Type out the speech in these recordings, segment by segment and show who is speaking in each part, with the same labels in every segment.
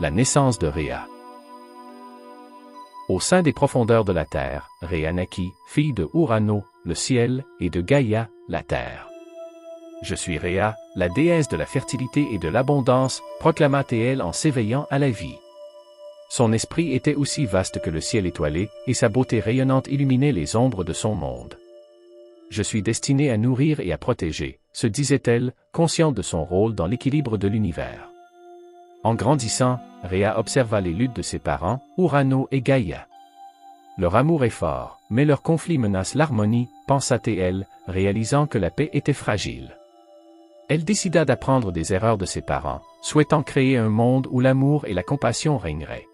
Speaker 1: La naissance de Rhea. Au sein des profondeurs de la terre, Rhea naquit, fille de Urano, le ciel, et de Gaïa, la terre. Je suis Rhea, la déesse de la fertilité et de l'abondance, proclama-t-elle en s'éveillant à la vie. Son esprit était aussi vaste que le ciel étoilé, et sa beauté rayonnante illuminait les ombres de son monde. Je suis destinée à nourrir et à protéger, se disait-elle, consciente de son rôle dans l'équilibre de l'univers. En grandissant, Rhea observa les luttes de ses parents, Urano et Gaïa. Leur amour est fort, mais leur conflit menace l'harmonie, pensa-t-elle, réalisant que la paix était fragile. Elle décida d'apprendre des erreurs de ses parents, souhaitant créer un monde où l'amour et la compassion régneraient.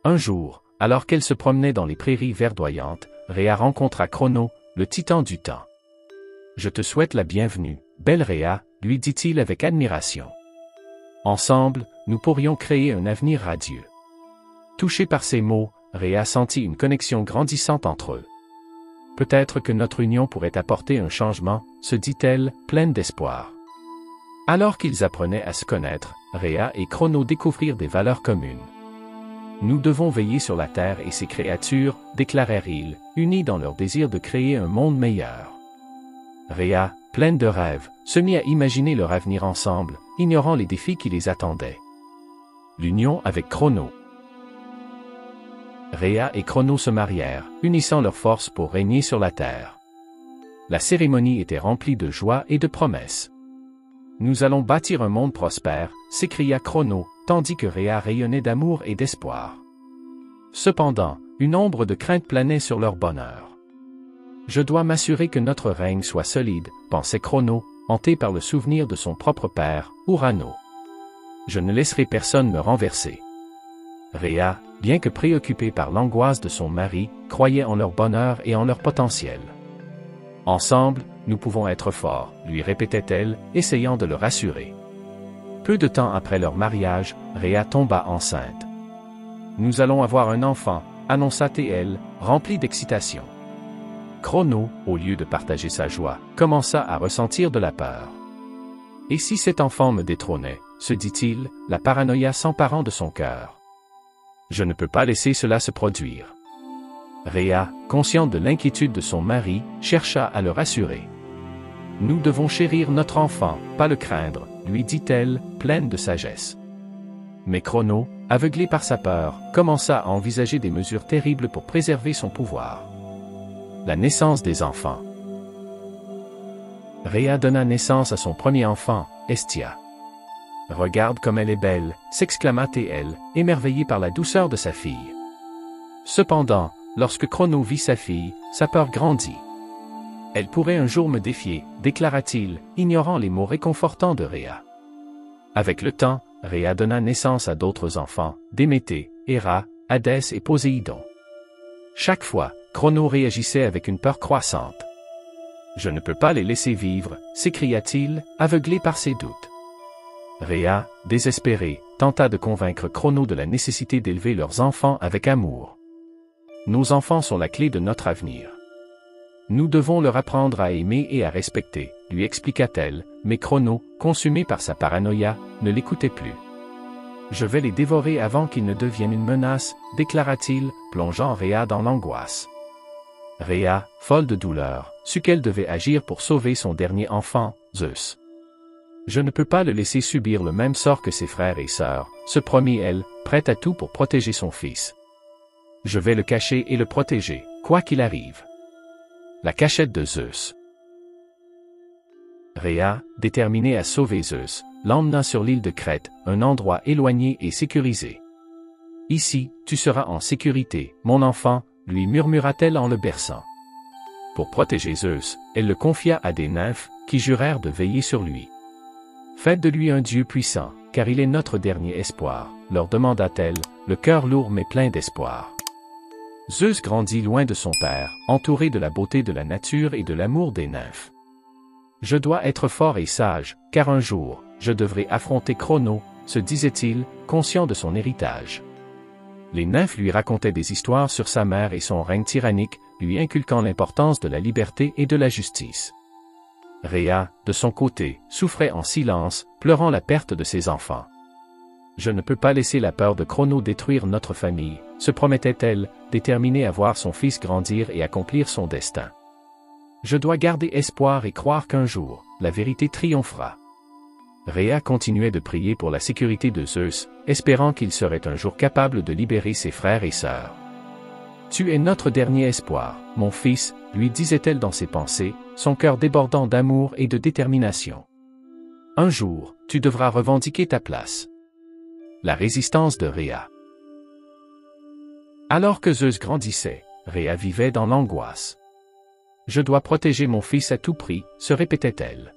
Speaker 1: Un jour, alors qu'elle se promenait dans les prairies verdoyantes, Rhea rencontra Chrono, le titan du temps. « Je te souhaite la bienvenue, belle Rhea, lui dit-il avec admiration. Ensemble, nous pourrions créer un avenir radieux. » Touchée par ces mots, Rhea sentit une connexion grandissante entre eux. « Peut-être que notre union pourrait apporter un changement, » se dit-elle, pleine d'espoir. Alors qu'ils apprenaient à se connaître, Rhea et Chrono découvrirent des valeurs communes. « Nous devons veiller sur la Terre et ses créatures, » déclarèrent-ils, unis dans leur désir de créer un monde meilleur. Rhea, pleine de rêves, se mit à imaginer leur avenir ensemble, ignorant les défis qui les attendaient. L'union avec Chrono. Rhea et Chrono se marièrent, unissant leurs forces pour régner sur la Terre. La cérémonie était remplie de joie et de promesses. « Nous allons bâtir un monde prospère », s'écria Chrono, tandis que Rhea rayonnait d'amour et d'espoir. Cependant, une ombre de crainte planait sur leur bonheur. « Je dois m'assurer que notre règne soit solide », pensait Chrono, hanté par le souvenir de son propre père, Urano. « Je ne laisserai personne me renverser. » Rhea, bien que préoccupée par l'angoisse de son mari, croyait en leur bonheur et en leur potentiel. « Ensemble, nous pouvons être forts », lui répétait-elle, essayant de le rassurer. Peu de temps après leur mariage, Rhea tomba enceinte. « Nous allons avoir un enfant », annonça-t-elle, remplie d'excitation. Chrono, au lieu de partager sa joie, commença à ressentir de la peur. « Et si cet enfant me détrônait ?» se dit-il, la paranoïa s'emparant de son cœur. « Je ne peux pas laisser cela se produire. » Rhea, consciente de l'inquiétude de son mari, chercha à le rassurer. « Nous devons chérir notre enfant, pas le craindre », lui dit-elle, pleine de sagesse. Mais Chrono, aveuglé par sa peur, commença à envisager des mesures terribles pour préserver son pouvoir. La naissance des enfants. Rhea donna naissance à son premier enfant, Hestia. « Regarde comme elle est belle », s'exclama-t-elle, émerveillée par la douceur de sa fille. Cependant, lorsque Chrono vit sa fille, sa peur grandit. « Elle pourrait un jour me défier », déclara-t-il, ignorant les mots réconfortants de Rhea. Avec le temps, Rhea donna naissance à d'autres enfants, Déméter, Héra, Hadès et Poséidon. Chaque fois, Chrono réagissait avec une peur croissante. « Je ne peux pas les laisser vivre », s'écria-t-il, aveuglé par ses doutes. Rhea, désespérée, tenta de convaincre Chrono de la nécessité d'élever leurs enfants avec amour. « Nos enfants sont la clé de notre avenir. Nous devons leur apprendre à aimer et à respecter », lui expliqua-t-elle, mais Chrono, consumé par sa paranoïa, ne l'écoutait plus. « Je vais les dévorer avant qu'ils ne deviennent une menace », déclara-t-il, plongeant Rhea dans l'angoisse. Rhea, folle de douleur, sut qu'elle devait agir pour sauver son dernier enfant, Zeus. « Je ne peux pas le laisser subir le même sort que ses frères et sœurs », se promit-elle, prête à tout pour protéger son fils. « Je vais le cacher et le protéger, quoi qu'il arrive. » La cachette de Zeus. Rhea, déterminée à sauver Zeus, l'emmena sur l'île de Crète, un endroit éloigné et sécurisé. « Ici, tu seras en sécurité, mon enfant », lui murmura-t-elle en le berçant. Pour protéger Zeus, elle le confia à des nymphes, qui jurèrent de veiller sur lui. « Faites de lui un Dieu puissant, car il est notre dernier espoir », leur demanda-t-elle, le cœur lourd mais plein d'espoir. Zeus grandit loin de son père, entouré de la beauté de la nature et de l'amour des nymphes. « Je dois être fort et sage, car un jour, je devrai affronter Chrono », se disait-il, conscient de son héritage. Les nymphes lui racontaient des histoires sur sa mère et son règne tyrannique, lui inculquant l'importance de la liberté et de la justice. Rhea, de son côté, souffrait en silence, pleurant la perte de ses enfants. Je ne peux pas laisser la peur de Crono détruire notre famille, se promettait-elle, déterminée à voir son fils grandir et accomplir son destin. Je dois garder espoir et croire qu'un jour, la vérité triomphera. Rhea continuait de prier pour la sécurité de Zeus, espérant qu'il serait un jour capable de libérer ses frères et sœurs. « Tu es notre dernier espoir, mon fils », lui disait-elle dans ses pensées, son cœur débordant d'amour et de détermination. « Un jour, tu devras revendiquer ta place. » La résistance de Rhea. Alors que Zeus grandissait, Rhea vivait dans l'angoisse. « Je dois protéger mon fils à tout prix », se répétait-elle.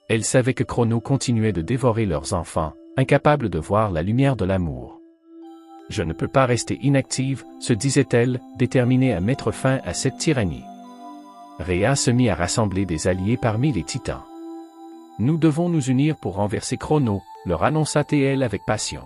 Speaker 1: Elle savait que Crono continuait de dévorer leurs enfants, incapable de voir la lumière de l'amour. « Je ne peux pas rester inactive », se disait-elle, déterminée à mettre fin à cette tyrannie. Rhea se mit à rassembler des alliés parmi les titans. « Nous devons nous unir pour renverser Crono », leur annonça-t-elle avec passion.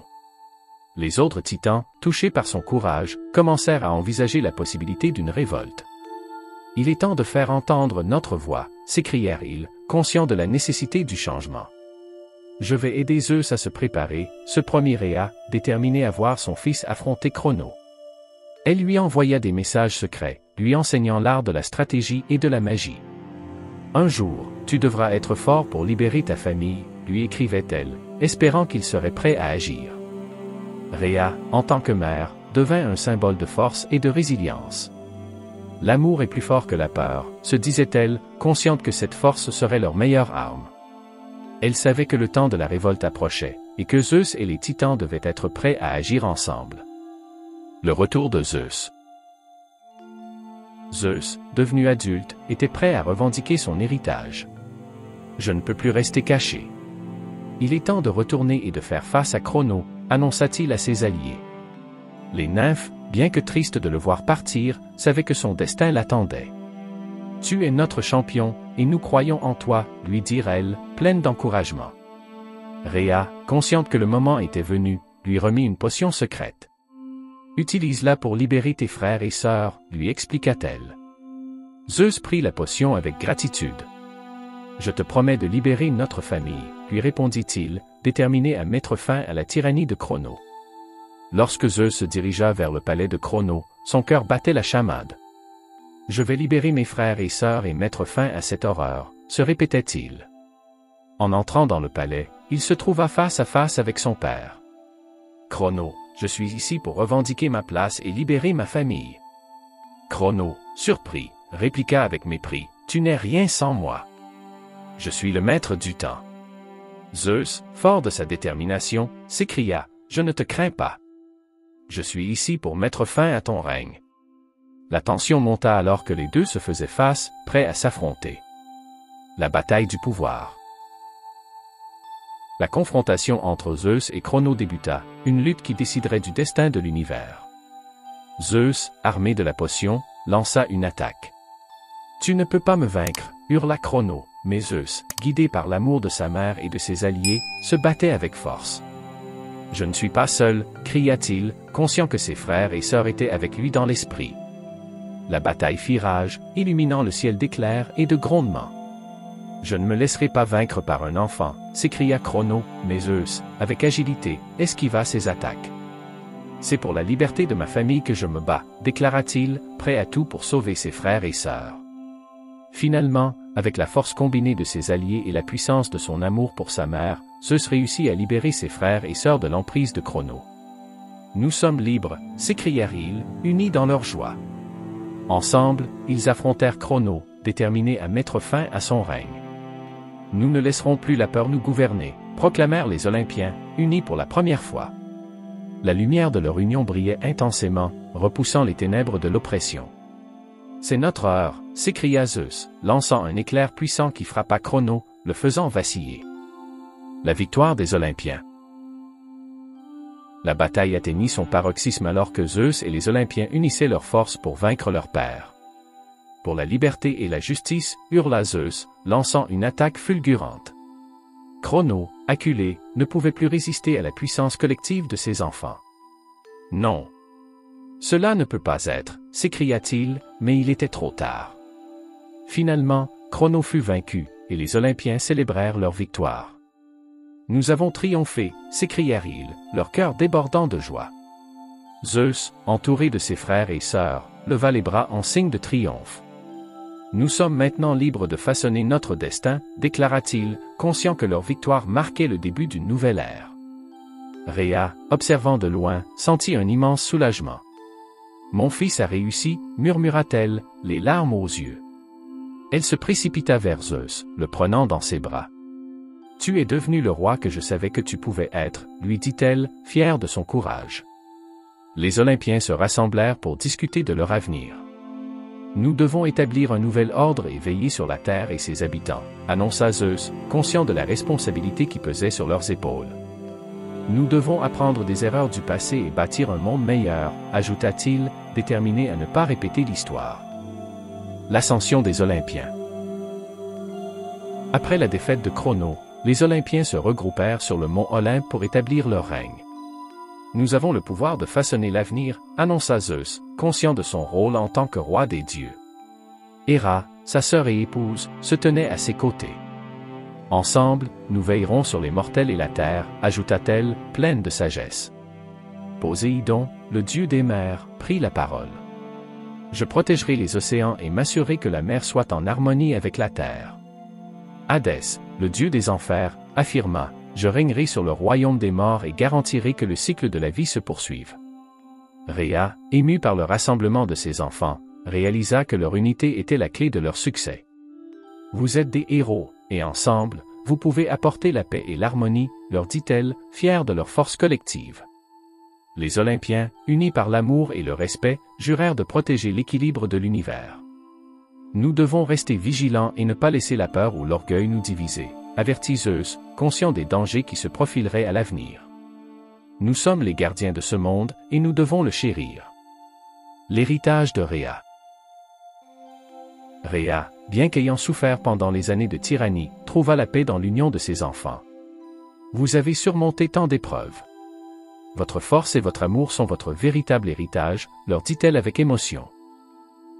Speaker 1: Les autres titans, touchés par son courage, commencèrent à envisager la possibilité d'une révolte. « Il est temps de faire entendre notre voix », s'écrièrent-ils, conscients de la nécessité du changement. « Je vais aider Zeus à se préparer », se promit Rhea, déterminée à voir son fils affronter Crono. Elle lui envoya des messages secrets, lui enseignant l'art de la stratégie et de la magie. « Un jour, tu devras être fort pour libérer ta famille », lui écrivait-elle, espérant qu'il serait prêt à agir. Rhea, en tant que mère, devint un symbole de force et de résilience. L'amour est plus fort que la peur, se disait-elle, consciente que cette force serait leur meilleure arme. Elle savait que le temps de la révolte approchait, et que Zeus et les titans devaient être prêts à agir ensemble. Le retour de Zeus. Zeus, devenu adulte, était prêt à revendiquer son héritage. « Je ne peux plus rester caché. Il est temps de retourner et de faire face à Crono », annonça-t-il à ses alliés. Les nymphes, bien que tristes de le voir partir, savaient que son destin l'attendait. « Tu es notre champion, et nous croyons en toi », lui dirent-elles, pleines d'encouragement. Rhea, consciente que le moment était venu, lui remit une potion secrète. « Utilise-la pour libérer tes frères et sœurs », lui expliqua-t-elle. Zeus prit la potion avec gratitude. « Je te promets de libérer notre famille », lui répondit-il, déterminé à mettre fin à la tyrannie de Crono. Lorsque Zeus se dirigea vers le palais de Crono, son cœur battait la chamade. « Je vais libérer mes frères et sœurs et mettre fin à cette horreur », se répétait-il. En entrant dans le palais, il se trouva face à face avec son père. « Crono, je suis ici pour revendiquer ma place et libérer ma famille. » Crono, surpris, répliqua avec mépris, « Tu n'es rien sans moi. Je suis le maître du temps. » Zeus, fort de sa détermination, s'écria, « Je ne te crains pas. Je suis ici pour mettre fin à ton règne. » La tension monta alors que les deux se faisaient face, prêts à s'affronter. La bataille du pouvoir. La confrontation entre Zeus et Crono débuta, une lutte qui déciderait du destin de l'univers. Zeus, armé de la potion, lança une attaque. « Tu ne peux pas me vaincre », hurla Crono, mais Zeus, guidé par l'amour de sa mère et de ses alliés, se battait avec force. « Je ne suis pas seul », cria-t-il, conscient que ses frères et sœurs étaient avec lui dans l'esprit. La bataille fit rage, illuminant le ciel d'éclairs et de grondements. « Je ne me laisserai pas vaincre par un enfant », s'écria Crono, mais Zeus, avec agilité, esquiva ses attaques. « C'est pour la liberté de ma famille que je me bats », déclara-t-il, prêt à tout pour sauver ses frères et sœurs. Finalement, avec la force combinée de ses alliés et la puissance de son amour pour sa mère, Zeus réussit à libérer ses frères et sœurs de l'emprise de Crono. « Nous sommes libres », s'écrièrent-ils, unis dans leur joie. Ensemble, ils affrontèrent Crono, déterminés à mettre fin à son règne. « Nous ne laisserons plus la peur nous gouverner », proclamèrent les Olympiens, unis pour la première fois. La lumière de leur union brillait intensément, repoussant les ténèbres de l'oppression. « C'est notre heure », s'écria Zeus, lançant un éclair puissant qui frappa Crono, le faisant vaciller. La victoire des Olympiens. La bataille atteignit son paroxysme alors que Zeus et les Olympiens unissaient leurs forces pour vaincre leur père. « Pour la liberté et la justice », hurla Zeus, lançant une attaque fulgurante. Crono, acculé, ne pouvait plus résister à la puissance collective de ses enfants. « Non. Cela ne peut pas être », s'écria-t-il, mais il était trop tard. Finalement, Crono fut vaincu, et les Olympiens célébrèrent leur victoire. Nous avons triomphé, s'écrièrent-ils, leur cœur débordant de joie. Zeus, entouré de ses frères et sœurs, leva les bras en signe de triomphe. Nous sommes maintenant libres de façonner notre destin, déclara-t-il, conscient que leur victoire marquait le début d'une nouvelle ère. Rhea, observant de loin, sentit un immense soulagement. « Mon fils a réussi, murmura-t-elle, les larmes aux yeux. Elle se précipita vers Zeus, le prenant dans ses bras. « Tu es devenu le roi que je savais que tu pouvais être, lui dit-elle, fière de son courage. » Les Olympiens se rassemblèrent pour discuter de leur avenir. « Nous devons établir un nouvel ordre et veiller sur la terre et ses habitants, annonça Zeus, conscient de la responsabilité qui pesait sur leurs épaules. Nous devons apprendre des erreurs du passé et bâtir un monde meilleur, ajouta-t-il, déterminé à ne pas répéter l'histoire. L'ascension des Olympiens. Après la défaite de Cronos, les Olympiens se regroupèrent sur le mont Olympe pour établir leur règne. Nous avons le pouvoir de façonner l'avenir, annonça Zeus, conscient de son rôle en tant que roi des dieux. Héra, sa sœur et épouse, se tenait à ses côtés. Ensemble, nous veillerons sur les mortels et la terre, ajouta-t-elle, pleine de sagesse. Poséidon, le dieu des mers, prit la parole. Je protégerai les océans et m'assurerai que la mer soit en harmonie avec la terre. Hadès, le dieu des enfers, affirma, je régnerai sur le royaume des morts et garantirai que le cycle de la vie se poursuive. Rhea, émue par le rassemblement de ses enfants, réalisa que leur unité était la clé de leur succès. Vous êtes des héros, et ensemble, vous pouvez apporter la paix et l'harmonie, leur dit-elle, fière de leur force collective. Les Olympiens, unis par l'amour et le respect, jurèrent de protéger l'équilibre de l'univers. Nous devons rester vigilants et ne pas laisser la peur ou l'orgueil nous diviser, avertit Zeus, conscient des dangers qui se profileraient à l'avenir. Nous sommes les gardiens de ce monde, et nous devons le chérir. L'héritage de Rhea. Rhea, bien qu'ayant souffert pendant les années de tyrannie, trouva la paix dans l'union de ses enfants. Vous avez surmonté tant d'épreuves. Votre force et votre amour sont votre véritable héritage, leur dit-elle avec émotion.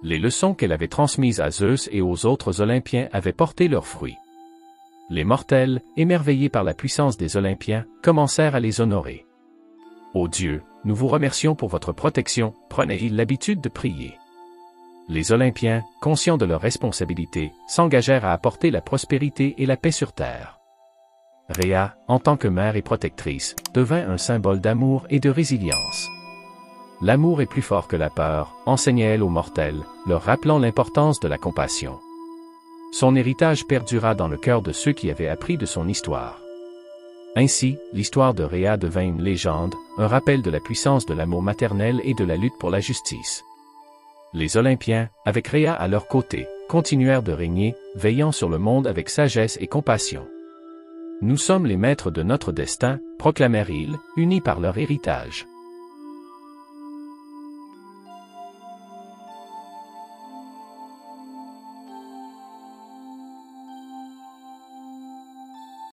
Speaker 1: Les leçons qu'elle avait transmises à Zeus et aux autres Olympiens avaient porté leurs fruits. Les mortels, émerveillés par la puissance des Olympiens, commencèrent à les honorer. Ô Dieu, nous vous remercions pour votre protection, prenez-ils l'habitude de prier. Les Olympiens, conscients de leur responsabilité, s'engagèrent à apporter la prospérité et la paix sur terre. Rhea, en tant que mère et protectrice, devint un symbole d'amour et de résilience. L'amour est plus fort que la peur, enseignait-elle aux mortels, leur rappelant l'importance de la compassion. Son héritage perdura dans le cœur de ceux qui avaient appris de son histoire. Ainsi, l'histoire de Rhea devint une légende, un rappel de la puissance de l'amour maternel et de la lutte pour la justice. Les Olympiens, avec Rhea à leur côté, continuèrent de régner, veillant sur le monde avec sagesse et compassion. Nous sommes les maîtres de notre destin, proclamèrent-ils, unis par leur héritage.